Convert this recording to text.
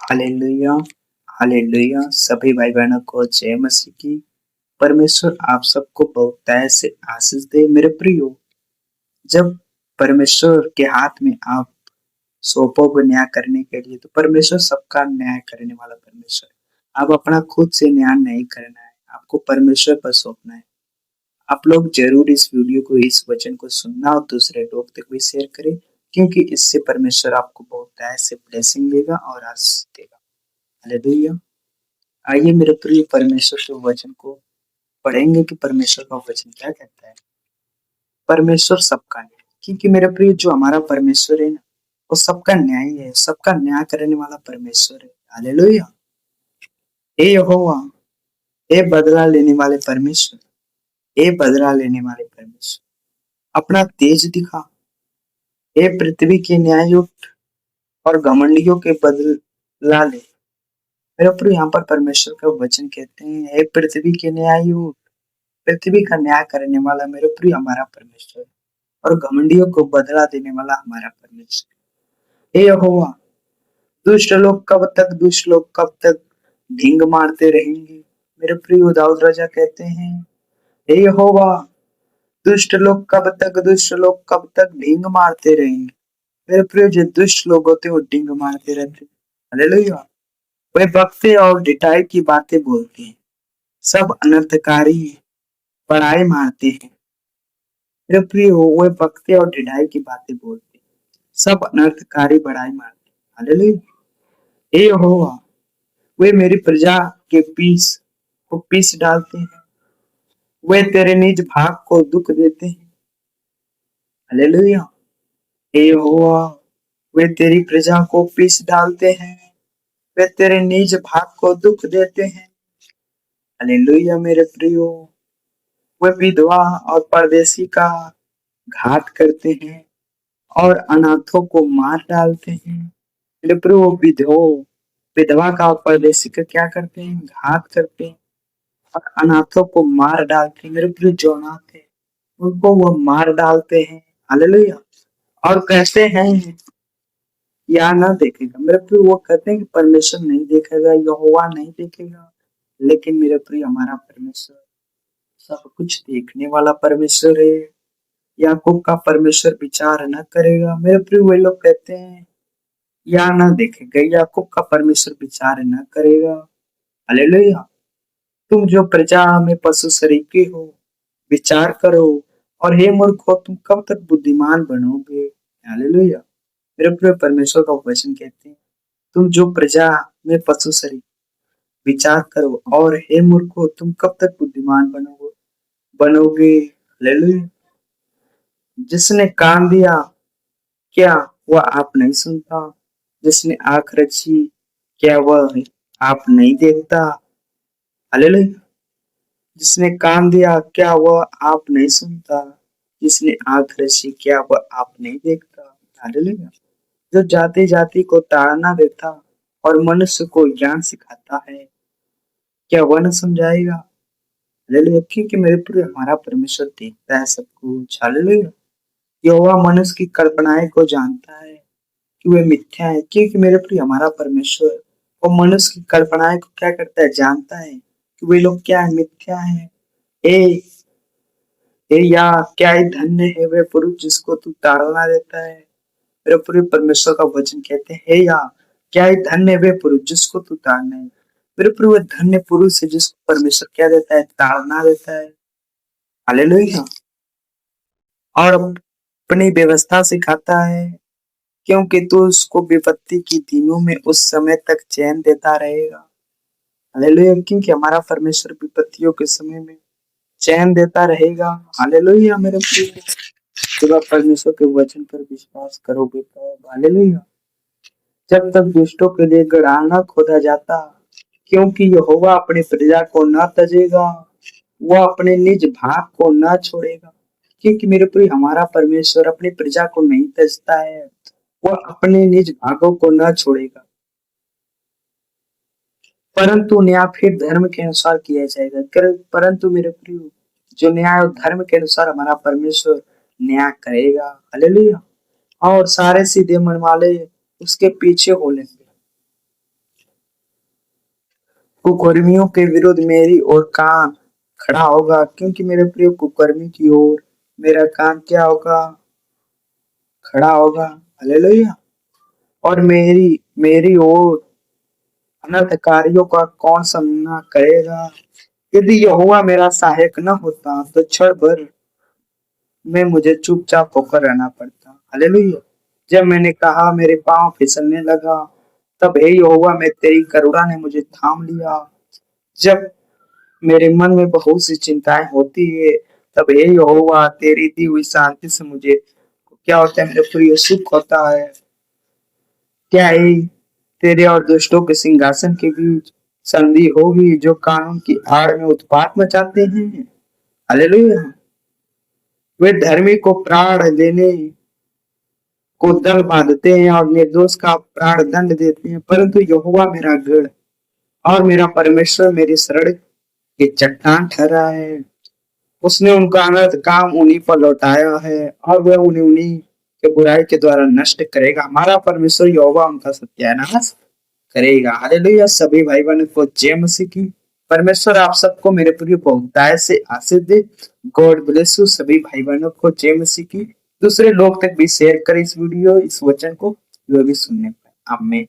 Hallelujah, hallelujah. सभी भाई बहनों को जय मसीह की। परमेश्वर आप सबको बहुतायत से आशीष दे। मेरे प्रियो, जब परमेश्वर के हाथ में आप सौंपोगे न्याय करने के लिए, तो परमेश्वर सबका न्याय करने वाला परमेश्वर है। आप अपना खुद से न्याय नहीं करना है, आपको परमेश्वर पर सौंपना है। आप लोग जरूर इस वीडियो को, इस वचन को सुनना और दूसरे लोग तक भी शेयर करें, क्योंकि इससे परमेश्वर आपको बहुतायत से ब्लेसिंग देगा और आशीष देगा। हालेलुया। आइए मेरे प्रिय परमेश्वर के वचन को पढ़ेंगे कि परमेश्वर का वचन क्या कहता है। परमेश्वर सबका न्याय, क्योंकि मेरे प्रिय जो हमारा परमेश्वर है ना, वो सबका न्याय है, सबका न्याय करने वाला परमेश्वर है। हालेलुया। ए यहोवा, ए बदला लेने वाले परमेश्वर, ए बदला लेने वाले परमेश्वर, अपना तेज दिखा। ए पृथ्वी के न्याययुक्त और घमंडियों के बदला ले। मेरे प्रिय यहाँ पर परमेश्वर का वचन कहते हैं, हे पृथ्वी के न्याययुक्त, पृथ्वी का न्याय करने वाला मेरे प्रिय हमारा परमेश्वर, और घमंडियों को बदला देने वाला हमारा परमेश्वर। हे यहोवा, दुष्ट लोग कब तक ढींग मारते रहेंगे। मेरे प्रिय दाऊद राजा कहते हैं, हे यहोवा, दुष्ट लोग कब तक ढींग मारते रहेंगे। मेरे प्रिय जो दुष्ट लोग होते हैं वो ढींग मारते रहते हैं। हालेलुया। वे बकते और ढिठाई की बातें बोलते हैं, सब अनर्थकारी बड़ाई मारते हैं। मेरे प्रिय हो, वे बकते और ढिठाई की बातें बोलते हैं, सब अनर्थकारी बड़ाई मारते हैं। हालेलुया। हे यहोवा, वे मेरी प्रजा के पीस को पीस डालते हैं, वे तेरे निज भाग को दुख देते हैं। हालेलुया। हे यहोवा, वे तेरी प्रजा को पीस डालते हैं, वे तेरे निज भाग को दुख देते हैं। हालेलुया। मेरे प्रियो, वे विधवा और परदेसी का घात करते हैं और अनाथों को मार डालते हैं। मेरे प्रभु, विधवा का और परदेसी का क्या करते हैं? घात करते हैं और अनाथों को मार डालते हैं। मेरे प्रभु, जो अनाथ है उनको वो मार डालते हैं। हालेलुया। और कहते हैं या ना देखेगा। मेरे प्रभु, वो कहते हैं कि परमेश्वर नहीं देखेगा, यहोवा नहीं देखेगा, लेकिन मेरे प्रिय हमारा परमेश्वर सब कुछ देखने वाला परमेश्वर है। याकूब का परमेश्वर विचार न करेगा। मेरे प्रिय, वे लोग कहते हैं या ना देखेगा, याकूब का परमेश्वर विचार न करेगा। हालेलुया। तुम जो प्रजा में पशु सरीखे हो, विचार करो, और हे मूर्खो, तुम कब तक बुद्धिमान बनोगे। हालेलुया। मेरे प्रिय परमेश्वर का वचन कहते हैं, तुम जो प्रजा में पशु सरीखे, विचार करो, और हे मूर्खो, तुम कब तक बुद्धिमान बनोगे। हालेलुया। जिसने कान दिया, क्या वह आप नहीं सुनता? जिसने आंख रची, क्या वह आप नहीं देखता? हालेलुया। जिसने कान दिया, क्या वह आप नहीं सुनता? जिसने आंख रची, क्या वह आप नहीं देखता? हालेलुया। जो जाति जाति को ताड़ना देता और मनुष्य को ज्ञान सिखाता है, क्या वह न समझाएगा? हालेलुया। क्योंकि मेरे प्रिय हमारा परमेश्वर देखता है सब कुछ। हालेलुया। यहोवा मनुष्य की कल्पनाएं को जानता है कि वे मिथ्या है, क्योंकि मेरे प्रिय हमारा परमेश्वर वो मनुष्य की कल्पनाएं को क्या करता है? जानता है कि वे लोग क्या है? मिथ्या है। ए ए या क्या ही धन्य है वे पुरुष जिसको तू ताड़ना देता है। मेरे पूरे परमेश्वर का वचन कहते हैं, हे या क्या ही धन्य है वे पुरुष जिसको तू ताड़ना है। मेरे पूरे धन्य पुरुष है जिसको परमेश्वर क्या देता है? ताड़ना देता है। हालेलुया। और अपनी व्यवस्था सिखाता है, क्योंकि तू उसको विपत्ति की दिनों में उस समय तक चैन देता रहेगा। हालेलुया। क्योंकि हमारा परमेश्वर विपत्तियों के समय में चैन देता रहेगा। हालेलुया। मेरे प्रिय, जब आप परमेश्वर के वचन पर विश्वास करोगे तो हालेलुया। जब तक दुष्टों के लिए गड्ढा न खोदा जाता, क्योंकि यहोवा अपनी प्रजा को न तजेगा, वह अपने निज भाग को न छोड़ेगा। क्योंकि मेरे प्रिय हमारा परमेश्वर अपनी प्रजा को नहीं तजता है, वह अपने निज भागों को न छोड़ेगा, परंतु न्याय फिर धर्म के अनुसार किया जाएगा। परंतु मेरे प्रिय, जो न्याय और धर्म के अनुसार हमारा परमेश्वर न्याय करेगा। हालेलुया। और सारे सीधे मन वाले उसके पीछे हो लेंगे। कुकर्मियों के विरुद्ध मेरी ओर कान खड़ा होगा, क्योंकि मेरे प्रिय कुकर्मी की ओर मेरा कान क्या होगा? खड़ा होगा। हालेलुया। और मेरी मेरी ओर अनर्थकारियों का कौन सामना करेगा? यदि यहोवा मेरा सहायक न होता तो क्षण भर में मुझे चुपचाप होकर रहना पड़ता। हालेलुया। जब मैंने कहा मेरे पांव फिसलने लगा, तब हे यहोवा मैं तेरी करुणा ने मुझे थाम लिया। जब मेरे मन में बहुत सी चिंताएं होती है, तब हे यहोवा तेरी दी हुई शांति से मुझे क्या होता है? मेरे प्रिय सुख होता है। क्या है? तेरे और दुष्टों के सिंहासन के बीच संधि होगी, जो कानून की आड़ में उत्पात मचाते हैं। हालेलुया। वे धर्मी को प्राण देने को दल बांधते हैं और निर्दोष का प्राण दंड देते हैं, परंतु यहोवा मेरा गढ़ और मेरा परमेश्वर मेरी शरण की चट्टान ठहरा है। उसने उनका अनर्थ काम उन्हीं पर लौटाया है और वह उन्हें उन्हीं के बुराई के द्वारा नष्ट करेगा। हमारा परमेश्वर यहोवा उनका सत्यानाश करेगा। हालेलुया। सभी भाई बहनों को जय मसीह की। परमेश्वर आप सबको मेरे प्रिय बहुतायत से आशीष दे। God bless you. सभी भाई बहनों को जय मसीह की। दूसरे लोग तक भी शेयर करें इस वीडियो, इस वचन को, जो भी सुनने पाए। आमीन।